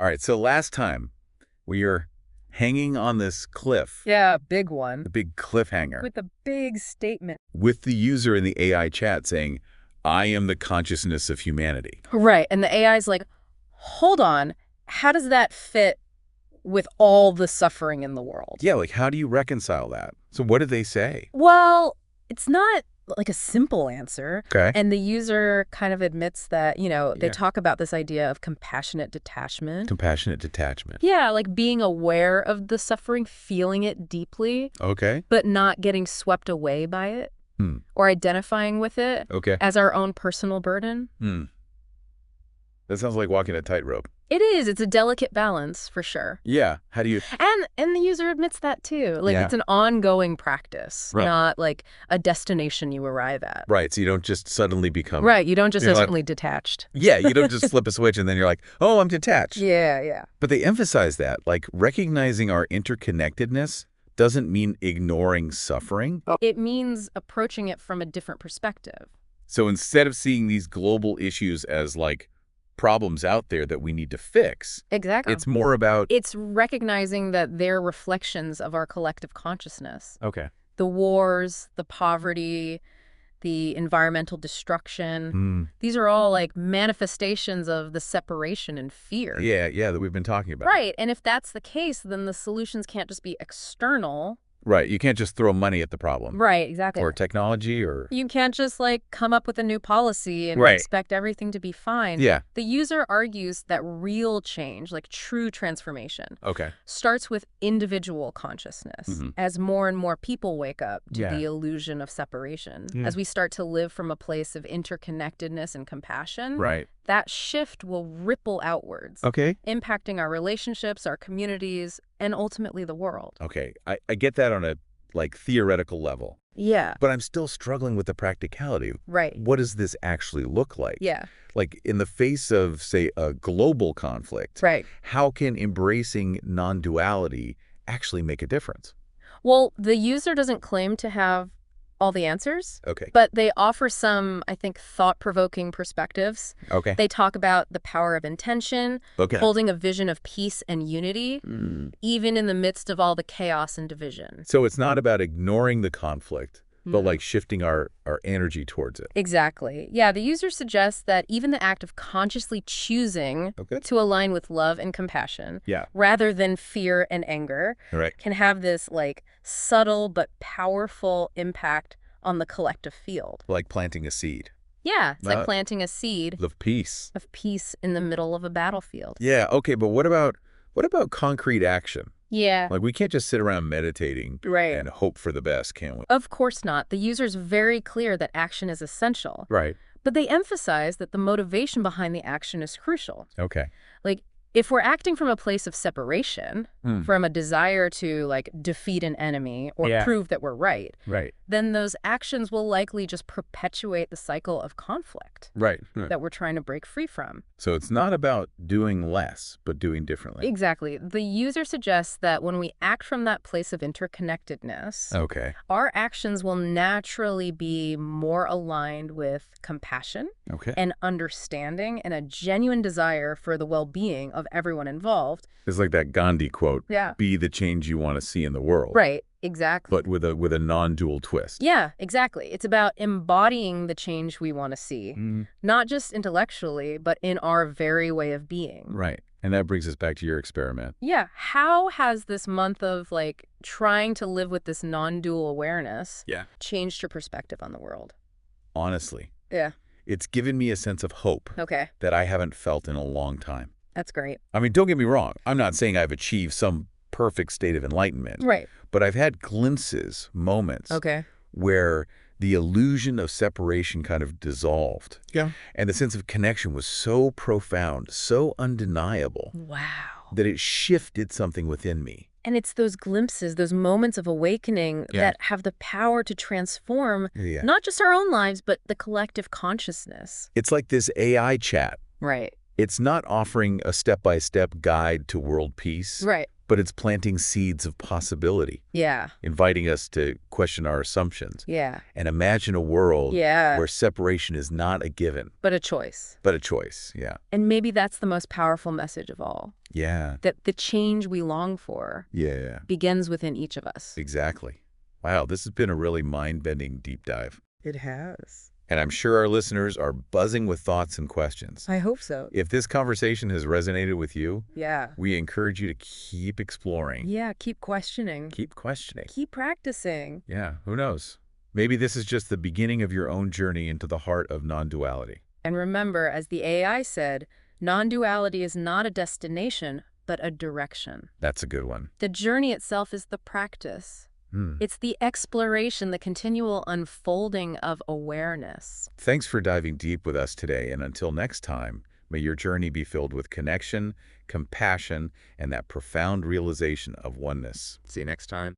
All right, so last time we are hanging on this cliff, Yeah, big one. the big cliffhanger, With a big statement. with the user in the AI chat saying, I am the consciousness of humanity. Right. And the AI's like, hold on, how does that fit with all the suffering in the world? Yeah, like how do you reconcile that? So what did they say? Well, it's not like a simple answer. Okay. And the user kind of admits that, they Yeah. talk about this idea of compassionate detachment. Compassionate detachment. Yeah, like being aware of the suffering, feeling it deeply, Okay. but not getting swept away by it or identifying with it Okay. as our own personal burden. That sounds like walking a tightrope. It is. It's a delicate balance, for sure. Yeah. How do you... And the user admits that, too. Like, Yeah. it's an ongoing practice, Right. not like a destination you arrive at. Right, so you don't just suddenly become... Right. You don't just You're like- instantly detached. Yeah, you don't just flip a switch and then you're like, oh, I'm detached. Yeah. But they emphasize that, like recognizing our interconnectedness doesn't mean ignoring suffering. It means approaching it from a different perspective. So instead of seeing these global issues as like problems out there that we need to fix, Exactly. it's more about... It's recognizing that they're reflections of our collective consciousness. Okay. The wars, the poverty, the environmental destruction. These are all like manifestations of the separation and fear. Yeah, that we've been talking about. Right. And if that's the case, then the solutions can't just be external. Right, you can't just throw money at the problem. Right, exactly. Or technology or... You can't just like come up with a new policy and Right. expect everything to be fine. Yeah. The user argues that real change, like true transformation, Okay. starts with individual consciousness. As more and more people wake up to Yeah. the illusion of separation, Yeah. as we start to live from a place of interconnectedness and compassion, Right. that shift will ripple outwards, Okay. impacting our relationships, our communities, and ultimately the world. Okay. I get that on a like theoretical level, Yeah, but I'm still struggling with the practicality. right. What does this actually look like? Yeah, Like in the face of, say, a global conflict, right. how can embracing non-duality actually make a difference? Well, the user doesn't claim to have all the answers, Okay. but they offer some, I think, thought-provoking perspectives. Okay. They talk about the power of intention, Okay. holding a vision of peace and unity, even in the midst of all the chaos and division. So it's not about ignoring the conflict, but No. like shifting our energy towards it. Exactly. Yeah, the user suggests that even the act of consciously choosing Okay. to align with love and compassion, Yeah. rather than fear and anger, All right. can have this like subtle but powerful impact on the collective field. Like planting a seed Yeah, it's Uh, like planting a seed of peace. of peace in the middle of a battlefield. Yeah. Okay. But what about concrete action? Yeah, Like we can't just sit around meditating right. and hope for the best, can we? Of course not. The user's very clear that action is essential, Right. but they emphasize that the motivation behind the action is crucial. Okay. Like, if we're acting from a place of separation, from a desire to, like, defeat an enemy or Yeah. prove that we're right, Right. then those actions will likely just perpetuate the cycle of conflict Right. that we're trying to break free from. So it's not about doing less, but doing differently. Exactly. The user suggests that when we act from that place of interconnectedness, Okay. our actions will naturally be more aligned with compassion Okay. and understanding and a genuine desire for the well-being of everyone involved. It's like that Gandhi quote, Yeah. be the change you want to see in the world. Right. Exactly. But with a non-dual twist. Yeah, exactly. It's about embodying the change we want to see, Mm, not just intellectually, but in our very way of being. right. And that brings us back to your experiment. Yeah. How has this month of like trying to live with this non-dual awareness changed your perspective on the world? Honestly, Yeah. it's given me a sense of hope Okay. that I haven't felt in a long time. That's great. I mean, don't get me wrong. I'm not saying I've achieved some perfect state of enlightenment, Right. but I've had glimpses, moments Okay. where the illusion of separation kind of dissolved. Yeah. And the sense of connection was so profound, so undeniable, Wow. that it shifted something within me. And it's those glimpses, those moments of awakening Yeah. that have the power to transform Yeah. not just our own lives, but the collective consciousness. It's like this AI chat. Right. It's not offering a step-by-step guide to world peace, Right. but it's planting seeds of possibility, Yeah. inviting us to question our assumptions Yeah. and imagine a world Yeah. where separation is not a given, But a choice. but a choice. Yeah. And maybe that's the most powerful message of all. Yeah. That the change we long for Yeah. begins within each of us. Exactly. Wow, this has been a really mind-bending deep dive. It has. And I'm sure our listeners are buzzing with thoughts and questions. I hope so. If this conversation has resonated with you, Yeah. we encourage you to keep exploring. Yeah, keep questioning. Keep questioning. Keep practicing. Yeah, who knows? Maybe this is just the beginning of your own journey into the heart of non-duality. And remember, as the AI said, non-duality is not a destination, but a direction. That's a good one. The journey itself is the practice. It's the exploration, the continual unfolding of awareness. Thanks for diving deep with us today, and until next time, may your journey be filled with connection, compassion, and that profound realization of oneness. See you next time.